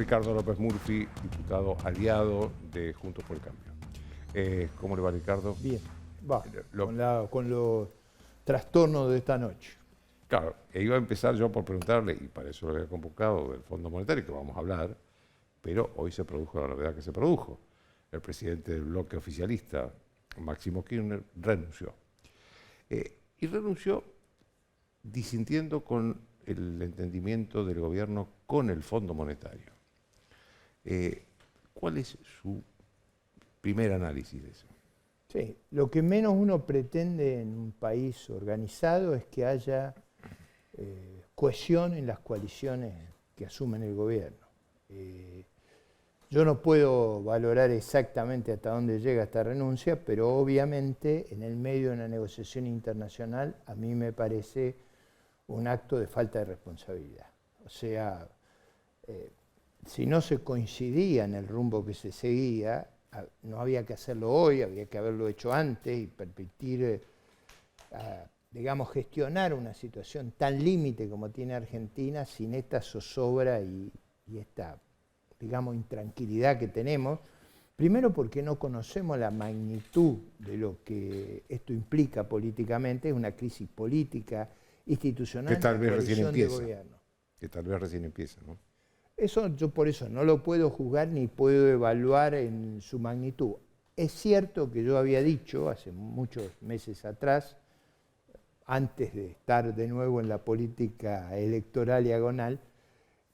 Ricardo López Murphy, diputado aliado de Juntos por el Cambio. ¿Cómo le va, Ricardo? Bien, va, con los trastornos de esta noche. Claro, iba a empezar yo por preguntarle, y para eso lo había convocado, del Fondo Monetario, que vamos a hablar, pero hoy se produjo la novedad que se produjo. El presidente del bloque oficialista, Máximo Kirchner, renunció. Y renunció disintiendo con el entendimiento del gobierno con el Fondo Monetario. ¿Cuál es su primer análisis de eso? Sí, lo que menos uno pretende en un país organizado es que haya cohesión en las coaliciones que asumen el gobierno. Yo no puedo valorar exactamente hasta dónde llega esta renuncia, pero obviamente en el medio de una negociación internacional a mí me parece un acto de falta de responsabilidad. O sea, si no se coincidía en el rumbo que se seguía, no había que hacerlo hoy, había que haberlo hecho antes y permitir, digamos, gestionar una situación tan límite como tiene Argentina sin esta zozobra y esta, digamos, intranquilidad que tenemos. Primero porque no conocemos la magnitud de lo que esto implica políticamente, es una crisis política, institucional, que tal vez recién empieza. Gobierno. Que tal vez recién empieza, ¿no? Eso yo por eso no lo puedo juzgar ni puedo evaluar en su magnitud. Es cierto que yo había dicho hace muchos meses atrás, antes de estar de nuevo en la política electoral diagonal,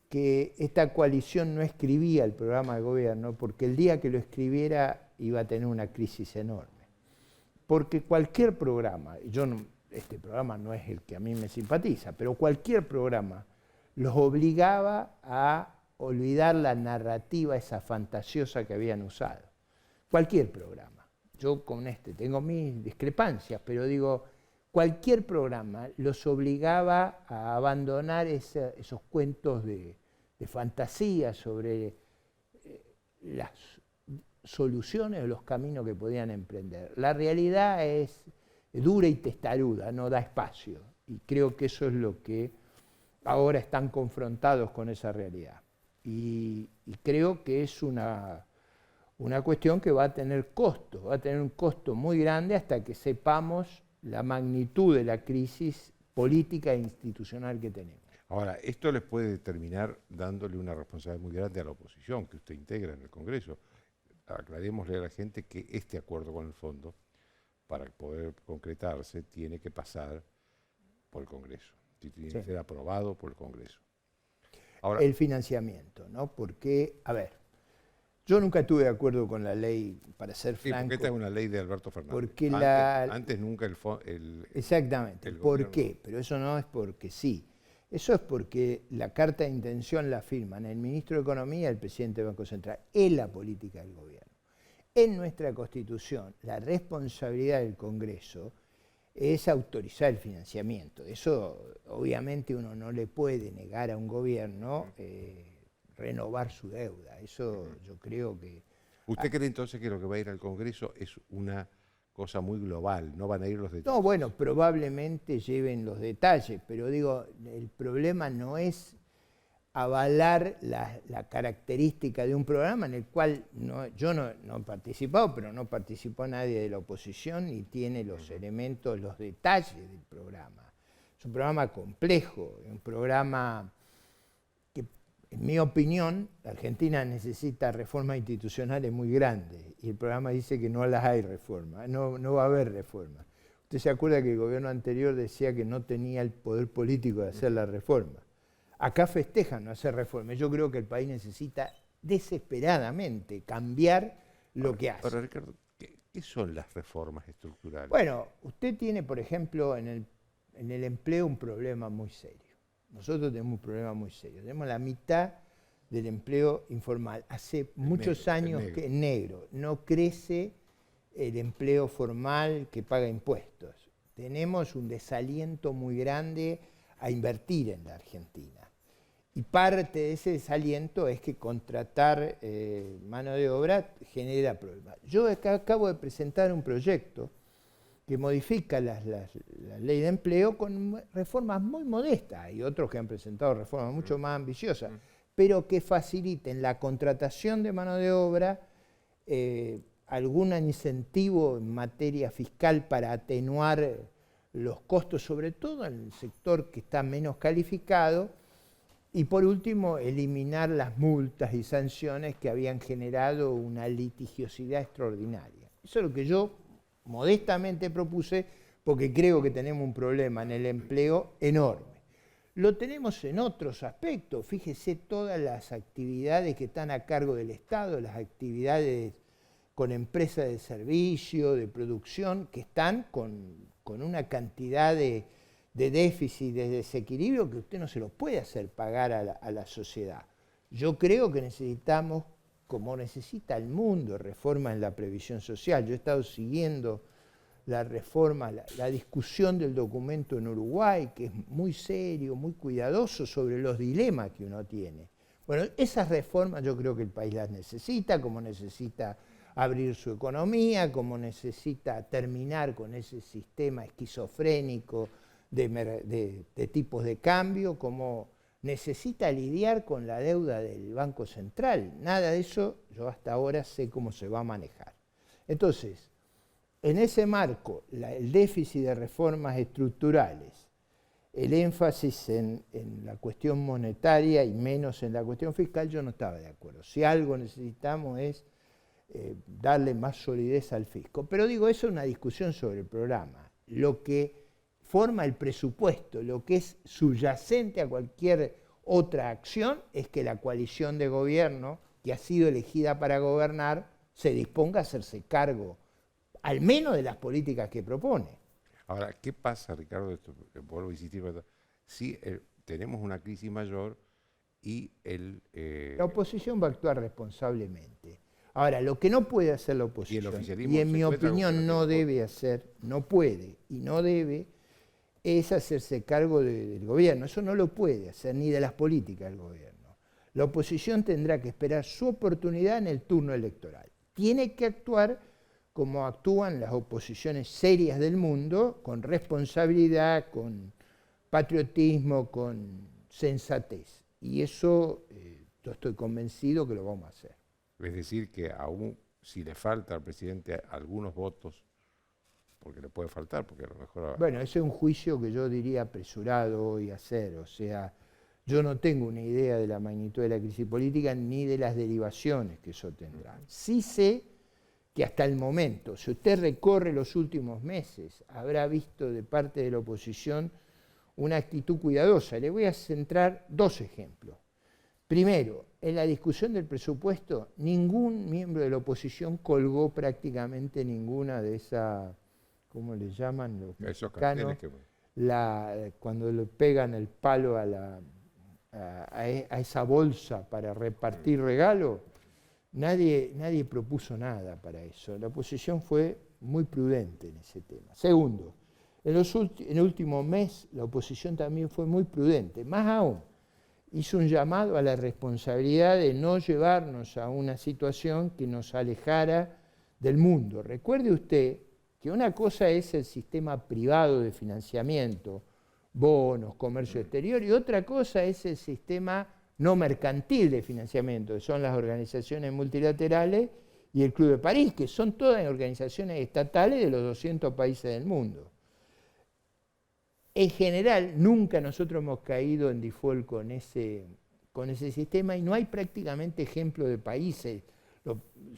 que esta coalición no escribía el programa de gobierno porque el día que lo escribiera iba a tener una crisis enorme. Porque cualquier programa, este programa no es el que a mí me simpatiza, pero cualquier programa los obligaba a olvidar la narrativa esa fantasiosa que habían usado. Cualquier programa. Yo con este tengo mis discrepancias, pero digo, cualquier programa los obligaba a abandonar esos cuentos de fantasía sobre las soluciones o los caminos que podían emprender. La realidad es dura y testaruda, no da espacio. Y creo que eso es lo que ahora están confrontados con esa realidad. Y creo que es una cuestión que va a tener costo, va a tener un costo muy grande hasta que sepamos la magnitud de la crisis política e institucional que tenemos. Ahora, esto les puede terminar dándole una responsabilidad muy grande a la oposición que usted integra en el Congreso. Aclarémosle a la gente que este acuerdo con el fondo, para poder concretarse, tiene que pasar por el Congreso. Tiene que ser aprobado por el Congreso. Ahora, el financiamiento, ¿no? Porque, a ver, yo nunca estuve de acuerdo con la ley, para ser franco. Porque esta es una ley de Alberto Fernández. Porque antes nunca exactamente. ¿Por qué? Pero eso no es porque sí. Eso es porque la carta de intención la firman el ministro de Economía y el presidente del Banco Central. Es la política del gobierno. En nuestra Constitución, la responsabilidad del Congreso es autorizar el financiamiento. Eso, obviamente, uno no le puede negar a un gobierno renovar su deuda. Eso yo creo que... ¿Usted cree entonces que lo que va a ir al Congreso es una cosa muy global? ¿No van a ir los detalles? No, bueno, probablemente lleven los detalles, pero digo, el problema no es avalar la característica de un programa en el cual yo no he participado, pero no participó nadie de la oposición ni tiene los elementos, los detalles del programa. Es un programa complejo, es un programa que, en mi opinión, Argentina necesita reformas institucionales muy grandes y el programa dice que no las hay reformas, no va a haber reformas. Usted se acuerda que el gobierno anterior decía que no tenía el poder político de hacer la reforma. Acá festejan no hacer reformas. Yo creo que el país necesita desesperadamente cambiar lo que hace. Pero Ricardo, ¿qué son las reformas estructurales? Bueno, usted tiene, por ejemplo, en el empleo un problema muy serio. Nosotros tenemos un problema muy serio. Tenemos la mitad del empleo informal. Hace muchos años que en negro no crece el empleo formal que paga impuestos. Tenemos un desaliento muy grande a invertir en la Argentina. Y parte de ese desaliento es que contratar mano de obra genera problemas. Yo acabo de presentar un proyecto que modifica la ley de empleo con reformas muy modestas. Hay otros que han presentado reformas mucho más ambiciosas. pero que faciliten la contratación de mano de obra, algún incentivo en materia fiscal para atenuar los costos, sobre todo en el sector que está menos calificado, y por último, eliminar las multas y sanciones que habían generado una litigiosidad extraordinaria. Eso es lo que yo modestamente propuse, porque creo que tenemos un problema en el empleo enorme. Lo tenemos en otros aspectos. Fíjese todas las actividades que están a cargo del Estado, las actividades con empresas de servicio, de producción, que están con una cantidad de déficit, de desequilibrio, que usted no se lo puede hacer pagar a la sociedad. Yo creo que necesitamos, como necesita el mundo, reforma en la previsión social. Yo he estado siguiendo la reforma, la discusión del documento en Uruguay, que es muy serio, muy cuidadoso sobre los dilemas que uno tiene. Bueno, esas reformas yo creo que el país las necesita, como necesita abrir su economía, como necesita terminar con ese sistema esquizofrénico de tipos de cambio, como necesita lidiar con la deuda del Banco Central. Nada de eso yo hasta ahora sé cómo se va a manejar. Entonces, en ese marco, el déficit de reformas estructurales, el énfasis en la cuestión monetaria y menos en la cuestión fiscal, yo no estaba de acuerdo. Si algo necesitamos es darle más solidez al fisco. Pero digo, eso es una discusión sobre el programa. Lo que forma el presupuesto, lo que es subyacente a cualquier otra acción, es que la coalición de gobierno que ha sido elegida para gobernar se disponga a hacerse cargo, al menos de las políticas que propone. Ahora, ¿qué pasa, Ricardo? Esto, vuelvo a insistir, si tenemos una crisis mayor y la oposición va a actuar responsablemente. Ahora, lo que no puede hacer la oposición, y en mi opinión no debe hacer, no puede y no debe, es hacerse cargo del gobierno. Eso no lo puede hacer, ni de las políticas del gobierno. La oposición tendrá que esperar su oportunidad en el turno electoral. Tiene que actuar como actúan las oposiciones serias del mundo, con responsabilidad, con patriotismo, con sensatez. Y eso yo estoy convencido que lo vamos a hacer. Es decir, que aún si le falta al presidente algunos votos, porque le puede faltar, porque a lo mejor... Bueno, ese es un juicio que yo diría apresurado hoy a hacer. O sea, yo no tengo una idea de la magnitud de la crisis política ni de las derivaciones que eso tendrá. Sí sé que hasta el momento, si usted recorre los últimos meses, habrá visto de parte de la oposición una actitud cuidadosa. Le voy a centrar dos ejemplos. Primero, en la discusión del presupuesto, ningún miembro de la oposición colgó prácticamente ninguna de esas, ¿cómo le llaman los mexicanos? Cuando le pegan el palo a esa bolsa para repartir regalos, nadie propuso nada para eso. La oposición fue muy prudente en ese tema. Segundo, en el último mes la oposición también fue muy prudente, más aún. Hizo un llamado a la responsabilidad de no llevarnos a una situación que nos alejara del mundo. Recuerde usted que una cosa es el sistema privado de financiamiento, bonos, comercio exterior, y otra cosa es el sistema no mercantil de financiamiento, que son las organizaciones multilaterales y el Club de París, que son todas organizaciones estatales de los 200 países del mundo. En general, nunca nosotros hemos caído en default con ese sistema y no hay prácticamente ejemplo de países.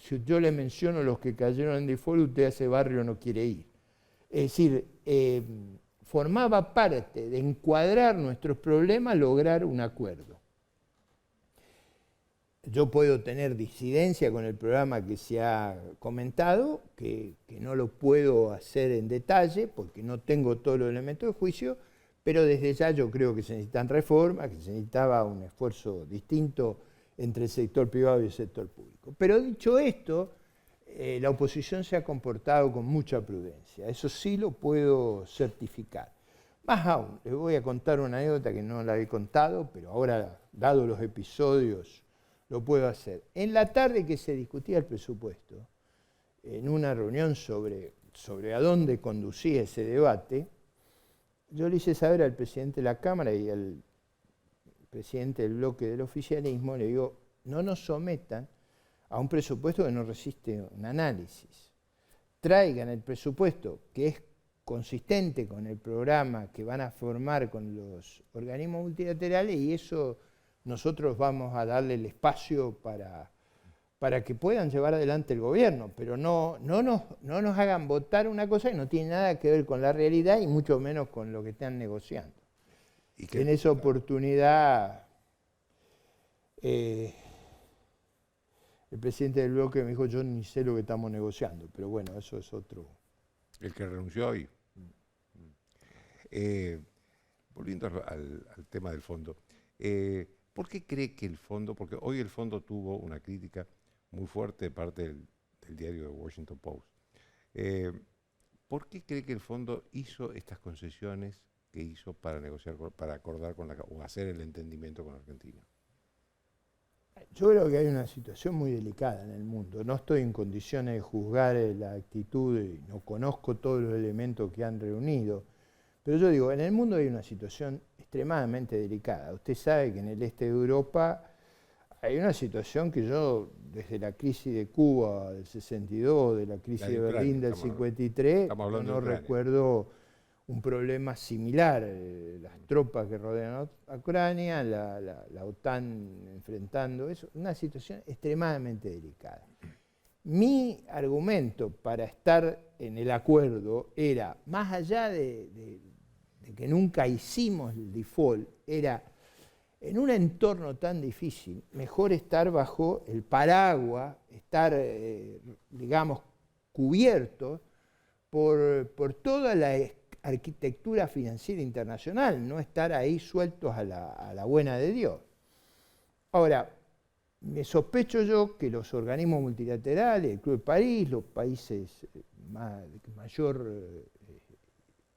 Si yo le menciono los que cayeron en default, usted a ese barrio no quiere ir. Es decir, formaba parte de encuadrar nuestros problemas, lograr un acuerdo. Yo puedo tener disidencia con el programa que se ha comentado, que no lo puedo hacer en detalle porque no tengo todos los elementos de juicio, pero desde ya yo creo que se necesitan reformas, que se necesitaba un esfuerzo distinto entre el sector privado y el sector público. Pero dicho esto, la oposición se ha comportado con mucha prudencia, eso sí lo puedo certificar. Más aún, les voy a contar una anécdota que no la he contado, pero ahora, dado los episodios, lo puedo hacer. En la tarde que se discutía el presupuesto, en una reunión sobre a dónde conducía ese debate, yo le hice saber al presidente de la Cámara y al presidente del bloque del oficialismo, le digo, no nos sometan a un presupuesto que no resiste un análisis. Traigan el presupuesto que es consistente con el programa que van a formar con los organismos multilaterales y eso nosotros vamos a darle el espacio para que puedan llevar adelante el gobierno, pero no nos hagan votar una cosa que no tiene nada que ver con la realidad y mucho menos con lo que están negociando. ¿Y en esa oportunidad el presidente del bloque me dijo, yo ni sé lo que estamos negociando, pero bueno, eso es otro. El que renunció hoy. Volviendo al tema del fondo, ¿por qué cree que el fondo, porque hoy el fondo tuvo una crítica muy fuerte de parte del diario The Washington Post, ¿por qué cree que el fondo hizo estas concesiones que hizo para negociar, para acordar o hacer el entendimiento con Argentina? Yo creo que hay una situación muy delicada en el mundo. No estoy en condiciones de juzgar la actitud y no conozco todos los elementos que han reunido. Pero yo digo, en el mundo hay una situación extremadamente delicada. Usted sabe que en el este de Europa hay una situación que yo, desde la crisis de Cuba del 62, de la crisis de Berlín del 53, no recuerdo un problema similar. Las tropas que rodean a Ucrania, la OTAN enfrentando eso, una situación extremadamente delicada. Mi argumento para estar en el acuerdo era, más allá de que nunca hicimos el default, era en un entorno tan difícil, mejor estar bajo el paraguas, estar, digamos, cubierto por toda la arquitectura financiera internacional, no estar ahí sueltos a la buena de Dios. Ahora, me sospecho yo que los organismos multilaterales, el Club de París, los países de mayor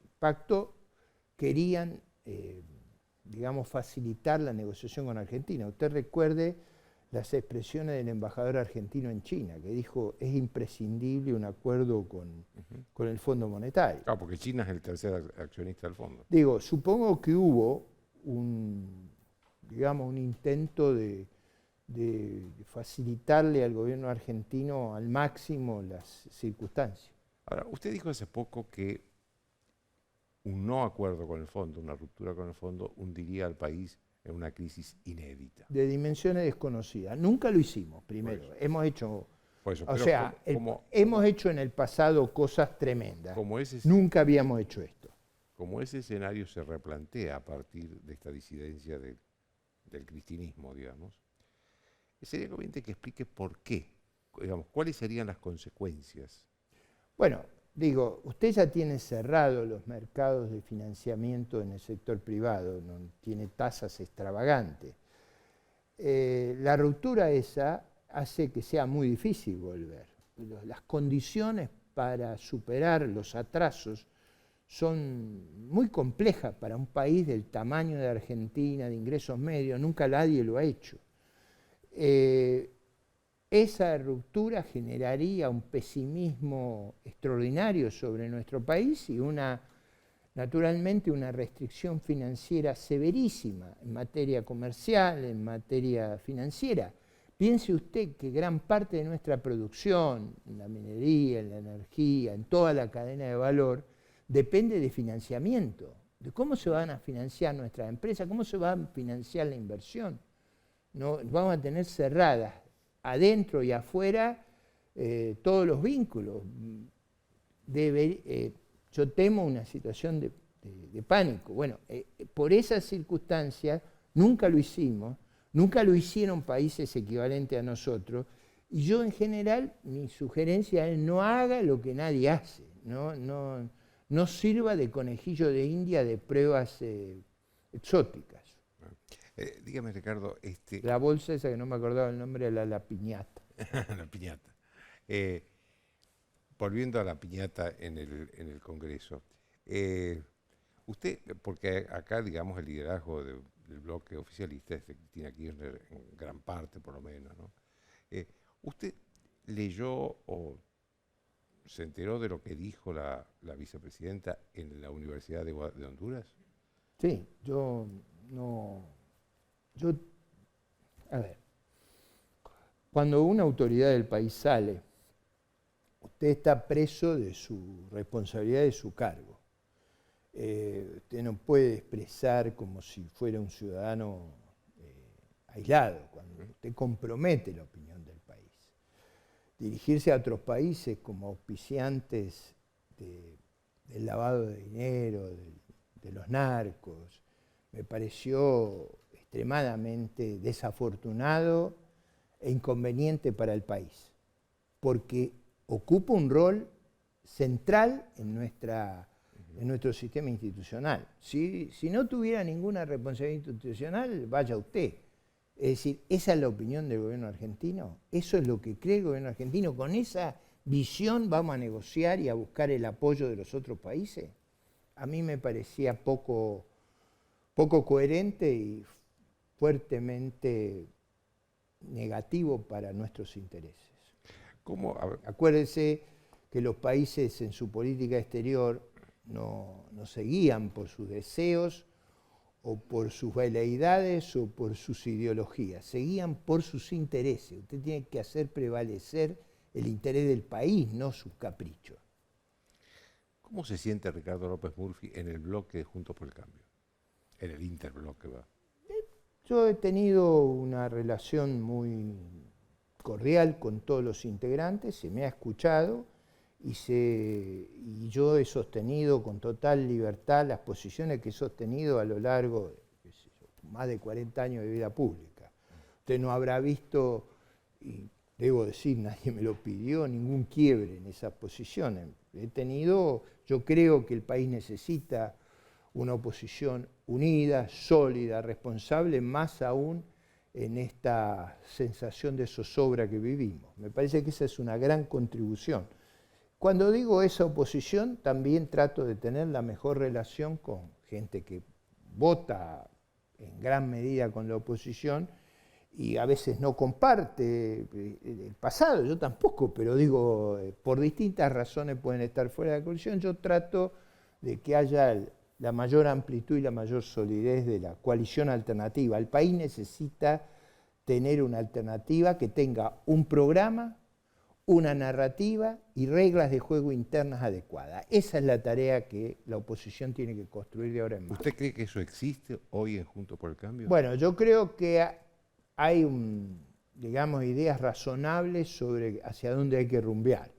impacto, querían, digamos, facilitar la negociación con Argentina. Usted recuerde las expresiones del embajador argentino en China, que dijo, es imprescindible un acuerdo con el Fondo Monetario. Claro, porque China es el tercer accionista del fondo. Digo, supongo que hubo digamos, un intento de facilitarle al gobierno argentino al máximo las circunstancias. Ahora, usted dijo hace poco que un no acuerdo con el fondo, una ruptura con el fondo, hundiría al país en una crisis inédita. De dimensiones desconocidas. Nunca lo hicimos, primero. Hemos hecho, hemos hecho en el pasado cosas tremendas. Nunca habíamos hecho esto. Como ese escenario se replantea a partir de esta disidencia del cristinismo, digamos, sería conveniente que explique por qué, digamos, cuáles serían las consecuencias. Bueno, digo, usted ya tiene cerrados los mercados de financiamiento en el sector privado, no tiene tasas extravagantes. La ruptura esa hace que sea muy difícil volver. Las condiciones para superar los atrasos son muy complejas para un país del tamaño de Argentina, de ingresos medios, nunca nadie lo ha hecho. Esa ruptura generaría un pesimismo extraordinario sobre nuestro país y naturalmente una restricción financiera severísima en materia comercial, en materia financiera. Piense usted que gran parte de nuestra producción, en la minería, en la energía, en toda la cadena de valor, depende de financiamiento, de cómo se van a financiar nuestras empresas, cómo se va a financiar la inversión. No, vamos a tener cerradas adentro y afuera todos los vínculos. Yo temo una situación de pánico. Bueno, por esas circunstancias nunca lo hicimos, nunca lo hicieron países equivalentes a nosotros, y yo en general, mi sugerencia es no haga lo que nadie hace, no sirva de conejillo de India de pruebas exóticas. Dígame, Ricardo. La bolsa esa que no me acordaba el nombre era la piñata. La piñata. Volviendo a la piñata en el Congreso. Usted, porque acá, digamos, el liderazgo del bloque oficialista es de Cristina Kirchner, en gran parte por lo menos, ¿no? ¿Usted leyó o se enteró de lo que dijo la vicepresidenta en la Universidad de Honduras? Sí, yo no Yo, a ver, cuando una autoridad del país sale, usted está preso de su responsabilidad, de su cargo. Usted no puede expresar como si fuera un ciudadano aislado, cuando usted compromete la opinión del país. Dirigirse a otros países como auspiciantes del lavado de dinero, de los narcos, me pareció extremadamente desafortunado e inconveniente para el país, porque ocupa un rol central en nuestro sistema institucional. Si no tuviera ninguna responsabilidad institucional, vaya usted. Es decir, esa es la opinión del gobierno argentino, eso es lo que cree el gobierno argentino, con esa visión vamos a negociar y a buscar el apoyo de los otros países. A mí me parecía poco coherente y fuertemente negativo para nuestros intereses. ¿Cómo? Acuérdense que los países en su política exterior no se guían por sus deseos o por sus veleidades o por sus ideologías, se guían por sus intereses. Usted tiene que hacer prevalecer el interés del país, no sus caprichos. ¿Cómo se siente Ricardo López Murphy en el bloque de Juntos por el Cambio? En el interbloque, va. Yo he tenido una relación muy cordial con todos los integrantes, se me ha escuchado y yo he sostenido con total libertad las posiciones que he sostenido a lo largo de más de 40 años de vida pública. Usted no habrá visto, y debo decir, nadie me lo pidió, ningún quiebre en esas posiciones. Yo creo que el país necesita una oposición unida, sólida, responsable, más aún en esta sensación de zozobra que vivimos. Me parece que esa es una gran contribución. Cuando digo esa oposición, también trato de tener la mejor relación con gente que vota en gran medida con la oposición y a veces no comparte el pasado, yo tampoco, pero digo, por distintas razones pueden estar fuera de la coalición. Yo trato de que haya la mayor amplitud y la mayor solidez de la coalición alternativa. El país necesita tener una alternativa que tenga un programa, una narrativa y reglas de juego internas adecuadas. Esa es la tarea que la oposición tiene que construir de ahora en más. ¿Usted cree que eso existe hoy en Juntos por el Cambio? Bueno, yo creo que hay, digamos, ideas razonables sobre hacia dónde hay que rumbear.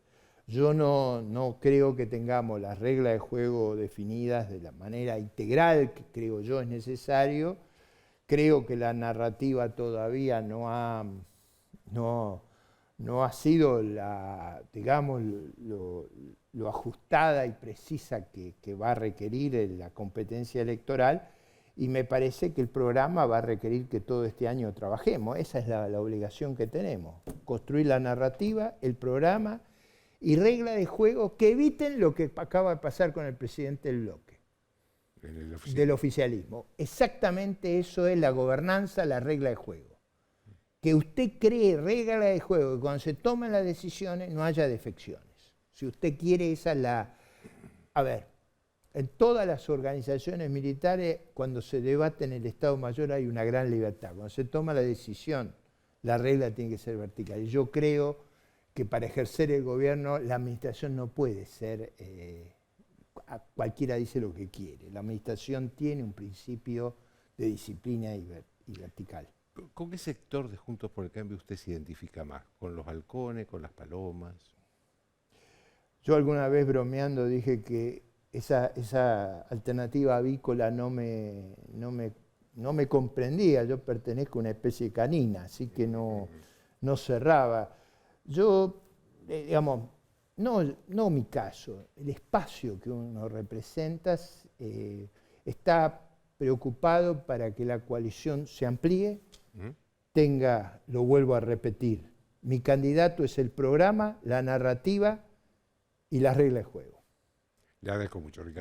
Yo no creo que tengamos las reglas de juego definidas de la manera integral que creo yo es necesario. Creo que la narrativa todavía no ha sido digamos, lo ajustada y precisa que va a requerir la competencia electoral, y me parece que el programa va a requerir que todo este año trabajemos. Esa es la obligación que tenemos, construir la narrativa, el programa y reglas de juego que eviten lo que acaba de pasar con el presidente del bloque, del oficialismo. Exactamente eso es la gobernanza, la regla de juego. Que usted cree reglas de juego, que cuando se toman las decisiones no haya defecciones. Si usted quiere, esa es la... A ver, en todas las organizaciones militares, cuando se debate en el Estado Mayor hay una gran libertad. Cuando se toma la decisión, la regla tiene que ser vertical. Y yo creo que para ejercer el gobierno, la administración no puede ser... cualquiera dice lo que quiere. La administración tiene un principio de disciplina y vertical. ¿Con qué sector de Juntos por el Cambio usted se identifica más? ¿Con los halcones, con las palomas? Yo alguna vez bromeando dije que esa alternativa avícola no me comprendía. Yo pertenezco a una especie canina, así que no cerraba. Yo, digamos, no mi caso, el espacio que uno representa está preocupado para que la coalición se amplíe, lo vuelvo a repetir, mi candidato es el programa, la narrativa y las reglas de juego. Le agradezco mucho, Ricardo.